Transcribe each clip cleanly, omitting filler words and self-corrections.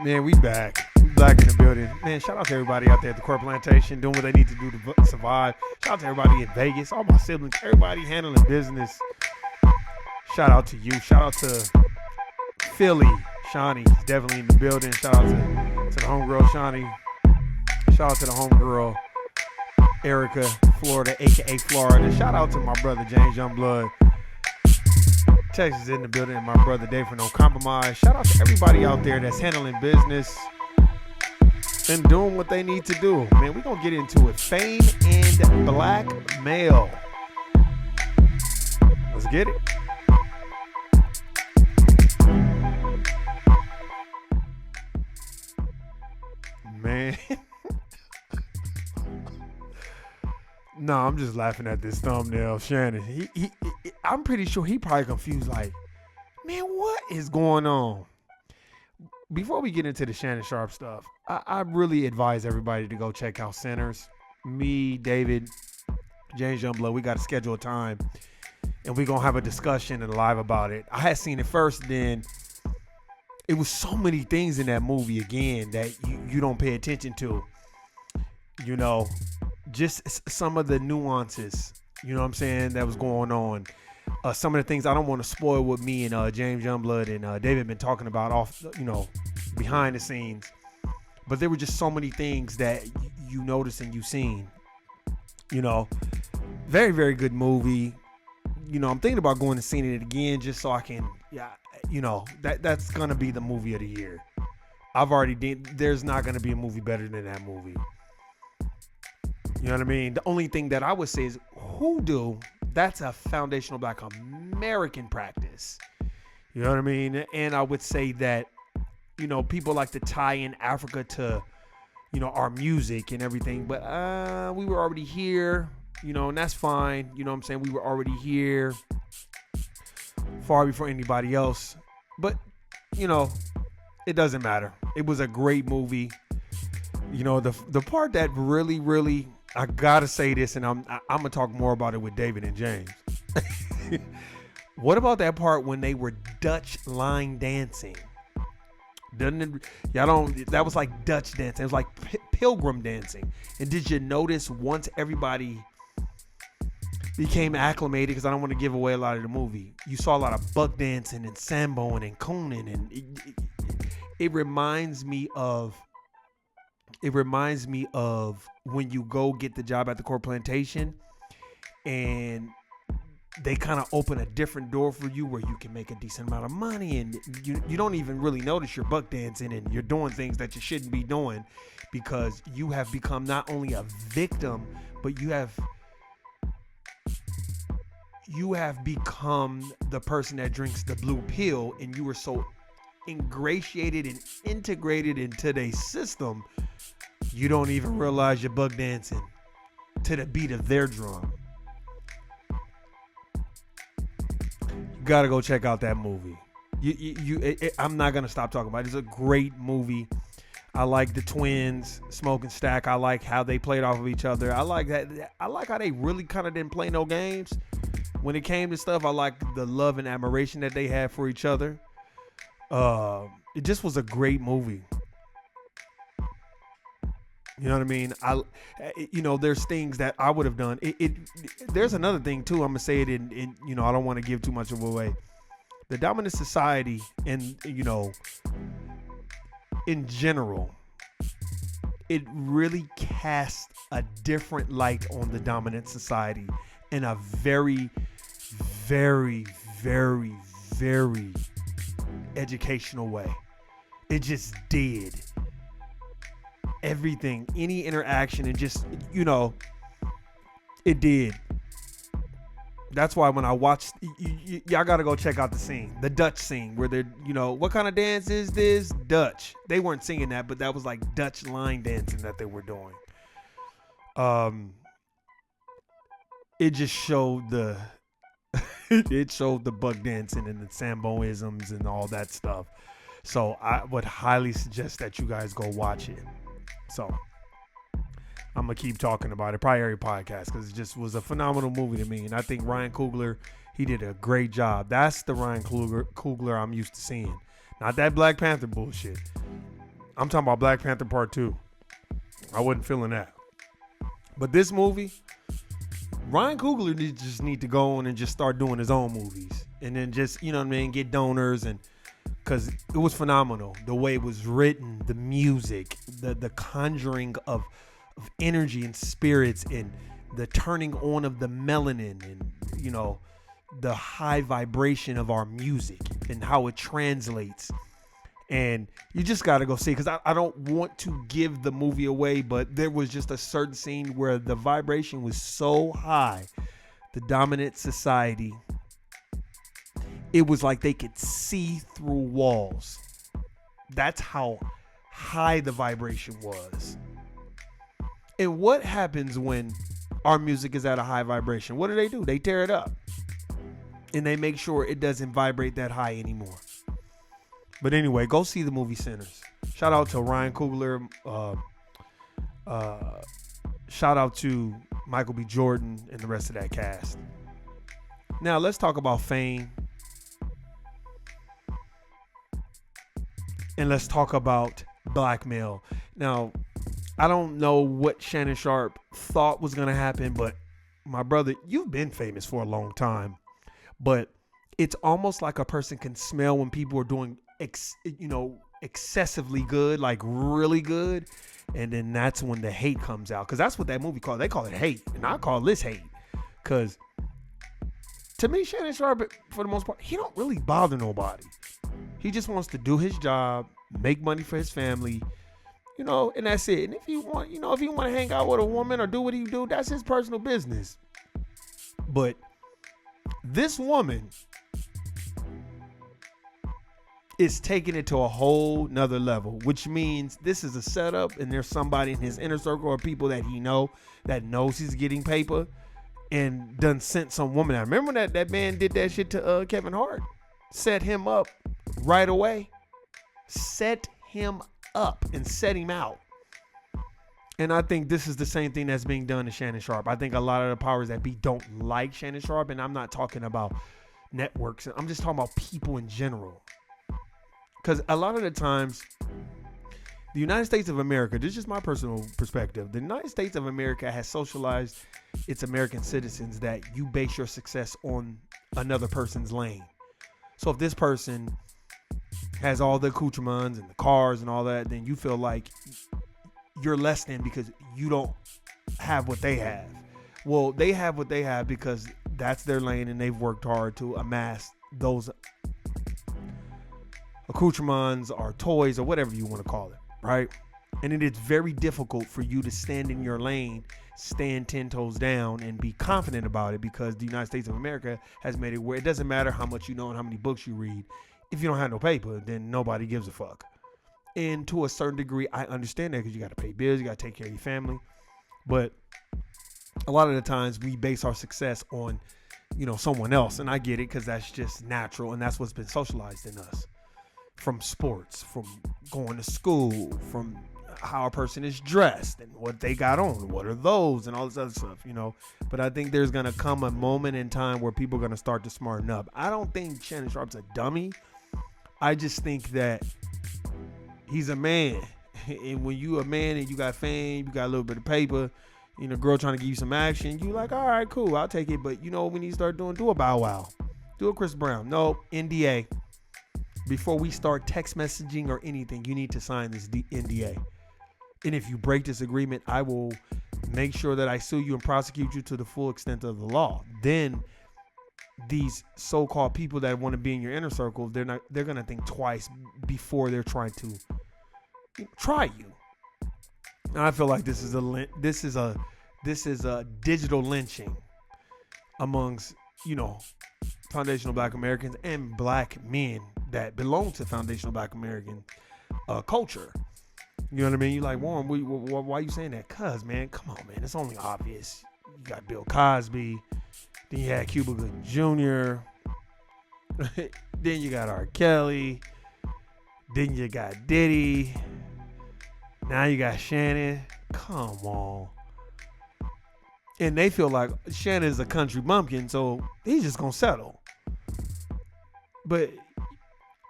Man, we back. We back in the building. Man, shout out to everybody out there at the Core Plantation doing what they need to do to survive. Shout out to everybody in Vegas, all my siblings, everybody handling business. Shout out to you. Shout out to Philly. Shawnee is definitely in the building. Shout out to the homegirl, Shawnee. Shout out to the homegirl, Erica, Florida, a.k.a. Florida. Shout out to my brother, James Youngblood. Texas in the building, and my brother Dave for No Compromise. Shout out to everybody out there that's handling business and doing what they need to do. Man, we're going to get into it. Fame and blackmail. Let's get it. Man. No, I'm just laughing at this thumbnail. Shannon, he I'm pretty sure he probably confused, like, man, what is going on? Before we get into the Shannon Sharp stuff, I really advise everybody to go check out Centers. Me, David, James Youngblood, we got to schedule a time, and we're going to have a discussion and live about it. I had seen it first, then it was so many things in that movie, again, that you don't pay attention to. You know, just some of the nuances, you know what I'm saying, that was going on. Some of the things I don't want to spoil what me and James Youngblood and David been talking about off, behind the scenes. But there were just so many things that you noticed and you seen. Very, very good movie. I'm thinking about going and seeing it again just so I can, that's going to be the movie of the year. There's not going to be a movie better than that movie. You know what I mean? The only thing that I would say is hoodoo, that's a foundational Black American practice. You know what I mean? And I would say that, people like to tie in Africa to, our music and everything. But we were already here, and that's fine. You know what I'm saying? We were already here far before anybody else. But, it doesn't matter. It was a great movie. The part that really, really, I gotta say this, and I'm gonna talk more about it with David and James. What about that part when they were Dutch line dancing? That was like Dutch dancing. It was like pilgrim dancing. And did you notice once everybody became acclimated, because I don't want to give away a lot of the movie, you saw a lot of buck dancing and samboing and cooning, and it reminds me of when you go get the job at the Core Plantation and they kind of open a different door for you where you can make a decent amount of money, and you don't even really notice you're buck dancing and you're doing things that you shouldn't be doing, because you have become not only a victim, but you have become the person that drinks the blue pill, and you were so ingratiated and integrated into their system, you don't even realize you're buck dancing to the beat of their drum. You gotta go check out that movie. I'm not gonna stop talking about it. It's a great movie. I like the twins, Smoke and Stack. I like how they played off of each other. I like that. I like how they really kind of didn't play no games when it came to stuff. I like the love and admiration that they had for each other. It just was a great movie. You know what I mean? There's things that I would have done. There's another thing too. I'm gonna say it in I don't want to give too much of away. The dominant society, and in general, it really casts a different light on the dominant society in a very, very, very, very educational way. It just did. Everything, any interaction, and just, it did. That's why when I watched, y'all gotta go check out the scene, the Dutch scene, where they're, what kind of dance is this? Dutch. They weren't singing that, but that was like Dutch line dancing that they were doing. It just showed the buck dancing and the Samboisms and all that stuff. So I would highly suggest that you guys go watch it. So I'm going to keep talking about it, probably every podcast, because it just was a phenomenal movie to me. And I think Ryan Coogler, he did a great job. That's the Ryan Coogler I'm used to seeing. Not that Black Panther bullshit. I'm talking about Black Panther Part 2. I wasn't feeling that. But this movie, Ryan Coogler just need to go on and just start doing his own movies. And then just, you know what I mean, get donors. And because it was phenomenal. The way it was written, the music, the conjuring of energy and spirits, and the turning on of the melanin, and, you know, the high vibration of our music and how it translates. And you just got to go see, because I don't want to give the movie away, but there was just a certain scene where the vibration was so high, the dominant society, it was like they could see through walls. That's how high the vibration was. And what happens when our music is at a high vibration? What do? They tear it up. And they make sure it doesn't vibrate that high anymore. But anyway, go see the movie Sinners. Shout out to Ryan Coogler. Shout out to Michael B. Jordan and the rest of that cast. Now let's talk about fame. And let's talk about Blackmail. Now, I don't know what Shannon Sharpe thought was going to happen, but my brother, you've been famous for a long time. But it's almost like a person can smell when people are doing excessively good, like really good, and then that's when the hate comes out, because that's what that movie called. They call it hate, and I call this hate, because to me, Shannon Sharpe, for the most part, he don't really bother nobody. He just wants to do his job, make money for his family, you know, and that's it. And if you want, if you want to hang out with a woman or do what he do, that's his personal business. But this woman is taking it to a whole nother level, which means this is a setup, and there's somebody in his inner circle or people that he knows he's getting paper, and done sent some woman out. Remember that man did that shit to Kevin Hart? Set him up right away. Set him up and set him out. And I think this is the same thing that's being done to Shannon Sharpe. I think a lot of the powers that be don't like Shannon Sharpe, and I'm not talking about networks. I'm just talking about people in general. Because a lot of the times, the United States of America, this is just my personal perspective, the United States of America has socialized its American citizens that you base your success on another person's lane. So if this person has all the accoutrements and the cars and all that, then you feel like you're less than because you don't have what they have. Well, they have what they have because that's their lane, and they've worked hard to amass those accoutrements or toys or whatever you want to call it, right? And it is very difficult for you to stand in your lane, stand 10 toes down, and be confident about it, because the United States of America has made it where it doesn't matter how much you know and how many books you read. If you don't have no paper, then nobody gives a fuck. And to a certain degree, I understand that, because you got to pay bills, you got to take care of your family. But a lot of the times we base our success on, someone else. And I get it, because that's just natural, and that's what's been socialized in us. From sports, from going to school, from how a person is dressed and what they got on, what are those, and all this other stuff, But I think there's going to come a moment in time where people are going to start to smarten up. I don't think Shannon Sharpe's a dummy. I just think that he's a man. And when you a man and you got fame, you got a little bit of paper, girl trying to give you some action, you like, all right, cool, I'll take it. But what we need to start doing? Do a Bow Wow. Do a Chris Brown. No, NDA. Before we start text messaging or anything, you need to sign this NDA. And if you break this agreement, I will make sure that I sue you and prosecute you to the full extent of the law. Then these so-called people that want to be in your inner circle, they're going to think twice before they're trying to try you. And I feel like this is a digital lynching amongst, foundational Black Americans and Black men that belong to foundational Black American culture. You know what I mean? You're like, Warren, why are you saying that? Cuz, man, come on, man. It's only obvious. You got Bill Cosby. Then you had Cuba Gooding Jr. Then you got R. Kelly. Then you got Diddy. Now you got Shannon. Come on. And they feel like Shannon's a country bumpkin, so he's just going to settle. But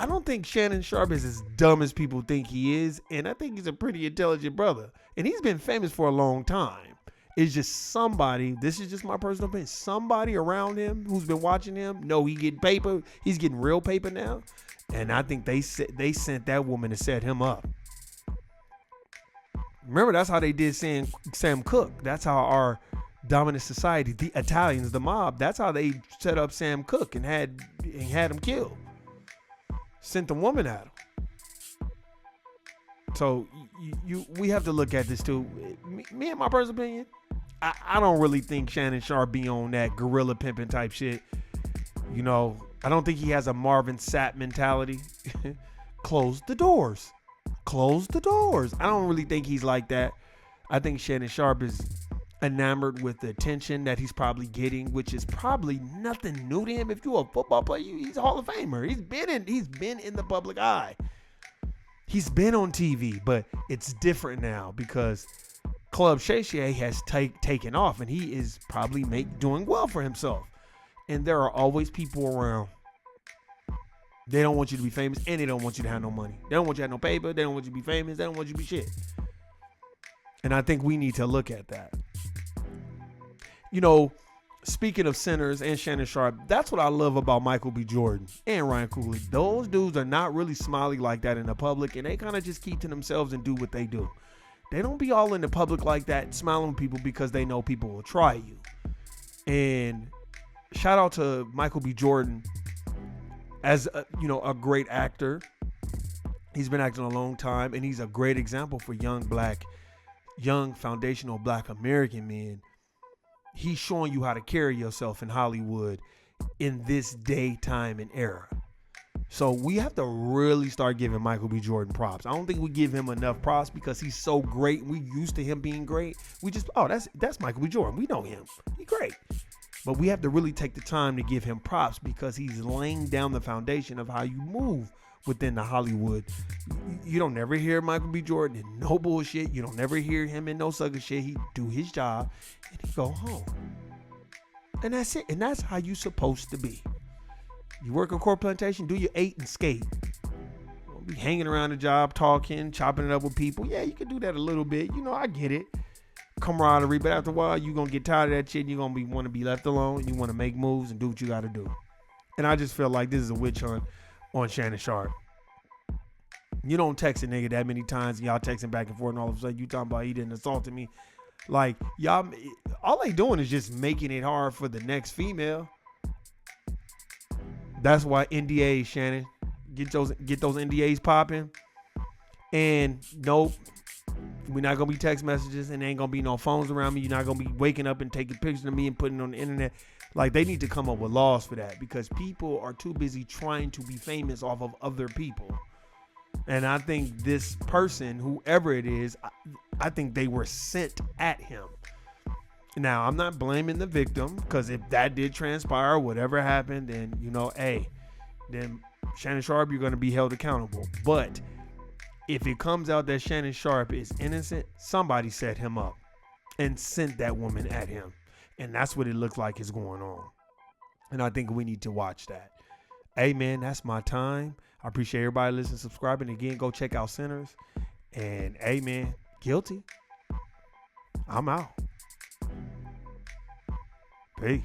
I don't think Shannon Sharp is as dumb as people think he is, and I think he's a pretty intelligent brother. And he's been famous for a long time. It's just somebody, this is just my personal opinion, somebody around him who's been watching him, no, he getting paper, he's getting real paper now. And I think they sent that woman to set him up. Remember, that's how they did Sam Cooke. That's how our dominant society, the Italians, the mob, that's how they set up Sam Cooke and had him killed. Sent the woman at him. So we have to look at this too. Me and my personal opinion, I don't really think Shannon Sharp be on that gorilla pimping type shit. You know, I don't think he has a Marvin Sapp mentality. Close the doors. Close the doors. I don't really think he's like that. I think Shannon Sharp is enamored with the attention that he's probably getting, which is probably nothing new to him. If you're a football player, he's a Hall of Famer. He's been in the public eye. He's been on TV, but it's different now because Club Shay Shay has taken off, and he is probably doing well for himself. And there are always people around. They don't want you to be famous, and they don't want you to have no money. They don't want you to have no paper. They don't want you to be famous. They don't want you to be shit. And I think we need to look at that. You know, speaking of sinners and Shannon Sharp, that's what I love about Michael B. Jordan and Ryan Coogler. Those dudes are not really smiley like that in the public, and they kind of just keep to themselves and do what they do. They don't be all in the public like that, smiling at people because they know people will try you. And shout out to Michael B. Jordan as a great actor. He's been acting a long time, and he's a great example for young foundational black American men. He's showing you how to carry yourself in Hollywood in this day, time, and era. So we have to really start giving Michael B. Jordan props. I don't think we give him enough props because he's so great. We used to him being great. We just, that's Michael B. Jordan. We know him. He's great. But we have to really take the time to give him props because he's laying down the foundation of how you move within the Hollywood. You don't never hear Michael B. Jordan in no bullshit. You don't never hear him in no sucker shit. He do his job and he go home. And that's it. And that's how you supposed to be. You work a corporate plantation, do your 8 and skate. Don't be hanging around the job, talking, chopping it up with people. Yeah, you can do that a little bit. You know, I get it. Camaraderie, but after a while, you're going to get tired of that shit and you're going to want to be left alone. You want to make moves and do what you got to do. And I just feel like this is a witch hunt on Shannon Sharp. You don't text a nigga that many times and y'all texting back and forth and all of a sudden you talking about he didn't assaulted me. Like, y'all, all they doing is just making it hard for the next female. That's why NDAs, Shannon. Get those NDAs popping. And nope, we're not gonna be text messages and there ain't gonna be no phones around me. You're not gonna be waking up and taking pictures of me and putting it on the internet. Like, they need to come up with laws for that because people are too busy trying to be famous off of other people. And I think this person, whoever it is, I think they were sent at him. Now, I'm not blaming the victim because if that did transpire, whatever happened, then, then Shannon Sharp, you're going to be held accountable. But if it comes out that Shannon Sharp is innocent, somebody set him up and sent that woman at him. And that's what it looks like is going on. And I think we need to watch that. Hey, man, that's my time. I appreciate everybody listening, subscribing. Again, go check out Sinners. And, hey, man, guilty. I'm out. Peace.